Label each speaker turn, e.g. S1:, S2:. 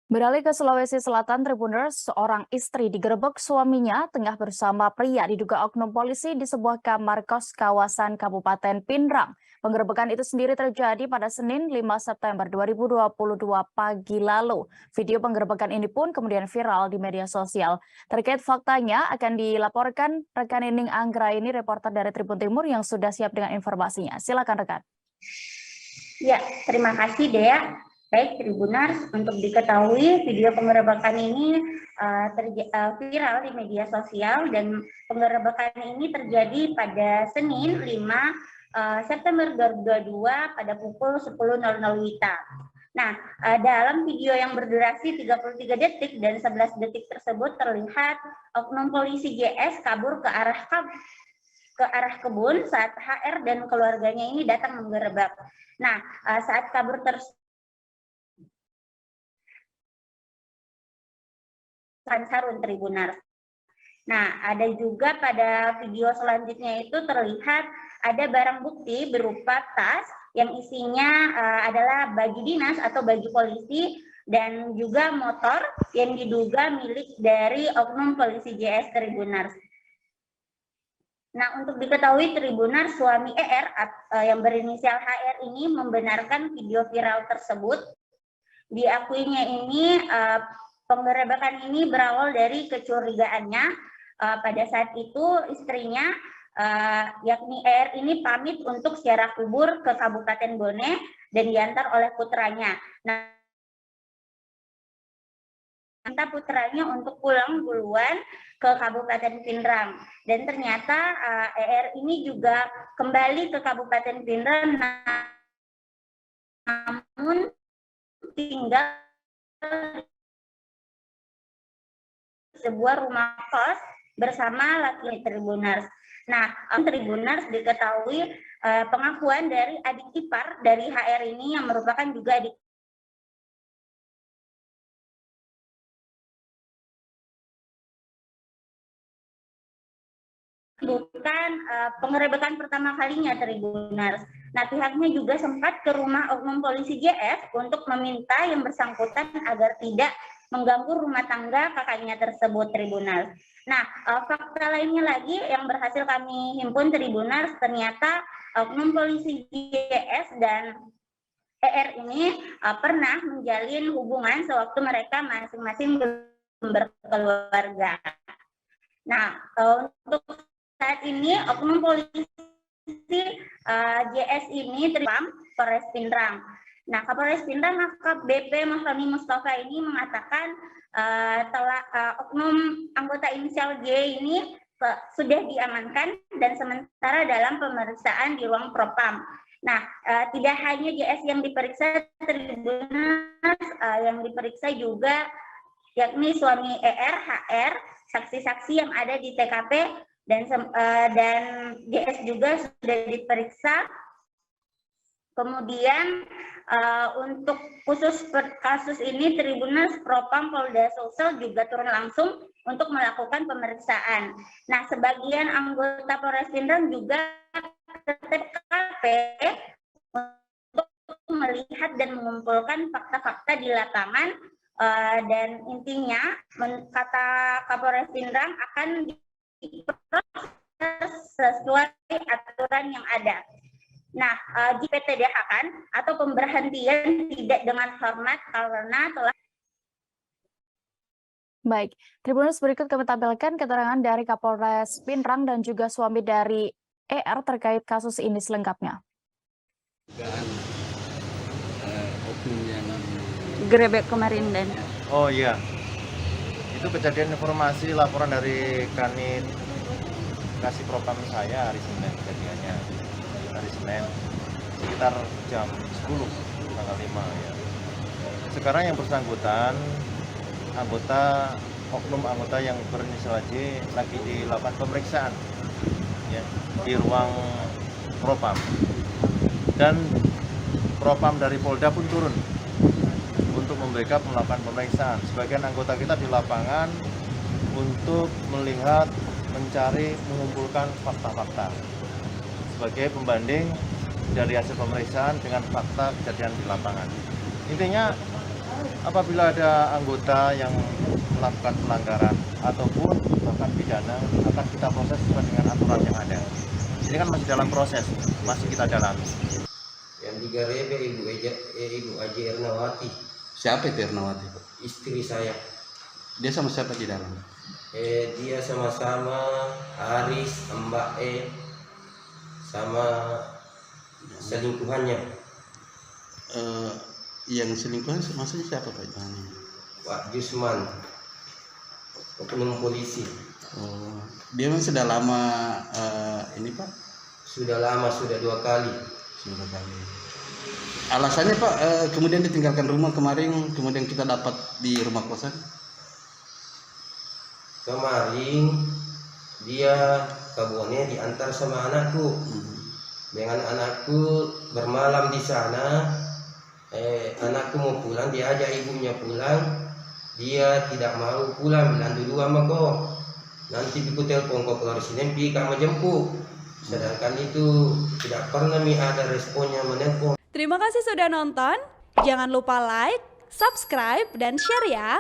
S1: Beralih ke Sulawesi Selatan, Tribuners, seorang istri digerebek suaminya tengah bersama pria diduga oknum polisi di sebuah kamar kos kawasan Kabupaten Pindrang. Penggerebekan itu sendiri terjadi pada Senin 5 September 2022 pagi lalu. Video penggerebekan ini pun kemudian viral di media sosial. Terkait faktanya akan dilaporkan rekan Nining Anggra ini, reporter dari Tribun Timur yang sudah siap dengan informasinya. Silakan rekan.
S2: Ya, terima kasih Dea. Baik, Tribunars, untuk diketahui video penggerebekan ini viral di media sosial dan penggerebekan ini terjadi pada Senin 5 September 2022 pada pukul 10.00 WITA. Nah, dalam video yang berdurasi 33 detik dan 11 detik tersebut terlihat oknum polisi GS kabur ke arah kebun saat HR dan keluarganya ini datang menggerebek. Nah, saat kabur sarun Tribunar. Nah, ada juga pada video selanjutnya itu terlihat ada barang bukti berupa tas yang isinya adalah baju dinas atau baju polisi dan juga motor yang diduga milik dari oknum polisi JS Tribunars. Nah, untuk diketahui Tribunar, suami ER yang berinisial HR ini membenarkan video viral tersebut. Diakuinya ini penggerebekan ini berawal dari kecurigaannya pada saat itu istrinya yakni ER ini pamit untuk ziarah kubur ke Kabupaten Bone dan diantar oleh putranya. Nah, minta putranya untuk pulang duluan ke Kabupaten Pindrang dan ternyata ER ini juga kembali ke Kabupaten Pindrang namun tinggal sebuah rumah kos bersama laki Tribunars. Nah, Tribunars diketahui pengakuan dari adik ipar dari HR ini yang merupakan juga adik bukan penggerebekan pertama kalinya Tribunars. Nah, pihaknya juga sempat ke rumah oknum polisi JF untuk meminta yang bersangkutan agar tidak mengganggu rumah tangga kakaknya tersebut Tribunars. Nah, fakta lainnya lagi yang berhasil kami himpun Tribunars, ternyata oknum polisi JS dan ER ini pernah menjalin hubungan sewaktu mereka masing-masing berkeluarga. Nah, untuk saat ini oknum polisi JS ini terima Polres Pindrang. Nah, Kapolres Pindrang AKBP Mahroni Mustafa ini mengatakan oknum anggota inisial J ini sudah diamankan dan sementara dalam pemeriksaan di ruang propam. Nah, tidak hanya JS yang diperiksa, Tribunars yang diperiksa juga yakni suami ER, HR, saksi-saksi yang ada di TKP dan JS juga sudah diperiksa. Kemudian untuk khusus kasus ini Tribunars Propam Polda Sulsel juga turun langsung untuk melakukan pemeriksaan. Nah, sebagian anggota Polres Pindrang juga ke TKP untuk melihat dan mengumpulkan fakta-fakta di lapangan dan intinya kata Kapolres Pindrang akan diproses sesuai aturan yang ada. Nah, JPTDH atau pemberhentian tidak dengan hormat karena telah.
S1: Baik, Tribuners, berikut kami tampilkan keterangan dari Kapolres Pindrang dan juga suami dari ER terkait kasus ini selengkapnya.
S3: Oknum yang
S2: Gerebek kemarin dan.
S3: Oh iya, itu kejadian informasi laporan dari Kanit Kasih Propam saya hari Senin kejadiannya. Hari Senin sekitar jam 10 tanggal 5 ya. Sekarang yang bersangkutan oknum anggota yang berinisial J lagi dilakukan pemeriksaan ya di ruang Propam dan Propam dari Polda pun turun untuk membackup melakukan pemeriksaan. Sebagian anggota kita di lapangan untuk melihat, mencari, mengumpulkan fakta-fakta sebagai pembanding dari hasil pemeriksaan dengan fakta kejadian di lapangan. Intinya apabila ada anggota yang melakukan pelanggaran ataupun bahkan pidana akan kita proses sesuai dengan aturan yang ada. Ini kan masih dalam proses, masih kita dalami.
S4: Yang digarebe Ibu Aji Ernawati.
S5: Siapa itu Ernawati?
S4: Istri saya.
S5: Dia sama siapa di dalam?
S4: Dia sama-sama Aris, Mbak sama selingkuhannya.
S5: Yang selingkuhan maksudnya siapa Pak?
S4: Pak Jusman, oknum polisi.
S5: Oh, dia memang sudah lama ini Pak?
S4: Sudah lama, sudah 2 kali.
S5: Sudah kali. Alasannya Pak, kemudian ditinggalkan rumah kemarin, kemudian kita dapat di rumah kosan?
S4: Kemarin dia kabunnya diantar sama anakku. Dengan anakku bermalam di sana. Anakku mau pulang, diajak ibunya pulang. Dia tidak mau pulang, bilang dulu sama kau. Nanti aku telepon kau keluar sini, pergi kamu jemput. Sedangkan itu tidak pernah ada responnya menelpon.
S6: Terima kasih sudah nonton. Jangan lupa like, subscribe, dan share ya.